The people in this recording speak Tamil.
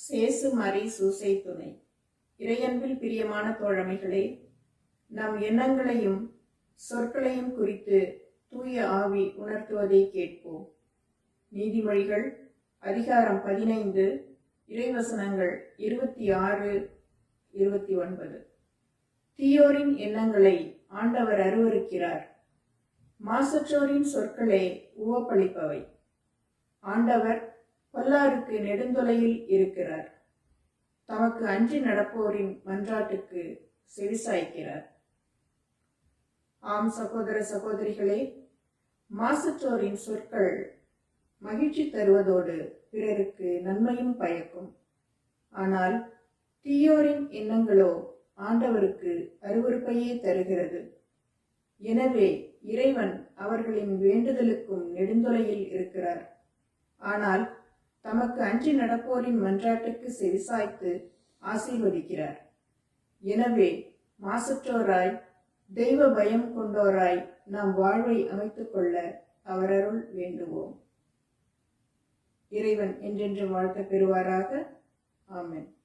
சேசு மரி சூசை துணை. இறையன்பில் பிரியமான தோழமைகளே, நம் எண்ணங்களையும் சொற்களையும் குறித்து தூய ஆவி உணர்த்துவதை கேட்போம். நீதிமொழிகள் அதிகாரம் 15 இறைவசனங்கள் 26, 29. தீயோரின் எண்ணங்களை ஆண்டவர் அருவருக்கிறார். மாசற்றோரின் சொற்களே உவப்பளிப்பவை. ஆண்டவர் பொல்லாருக்கு நெடுந்தொலையில் இருக்கிறார். தமக்கு அஞ்சி நடப்போரின் மன்றாட்டுக்கு செவிசாய்க்கிறார். ஆம் சகோதர சகோதரிகளே, மாசற்றோரின் சொற்கள் மகிழ்ச்சி தருவதோடு பிறருக்கு நன்மையும் பயக்கும். ஆனால் தீயோரின் எண்ணங்களோ ஆண்டவருக்கு அருவருப்பையே தருகிறது. எனவே இறைவன் அவர்களின் வேண்டுதலுக்கும் நெடுந்தொலையில் இருக்கிறார். ஆனால் தமக்கு அஞ்சி நடப்போரின் மன்றாட்டுக்கு செவிசாய்த்து ஆசீர்வதிக்கிறார். எனவே மாசற்றோராய் தெய்வ பயம் கொண்டோராய் நாம் வாழ்வை அமைத்துக் கொள்ள அவரருள் வேண்டுவோம். இறைவன் என்றென்று வாழ்த்த பெறுவாராக. ஆமென்.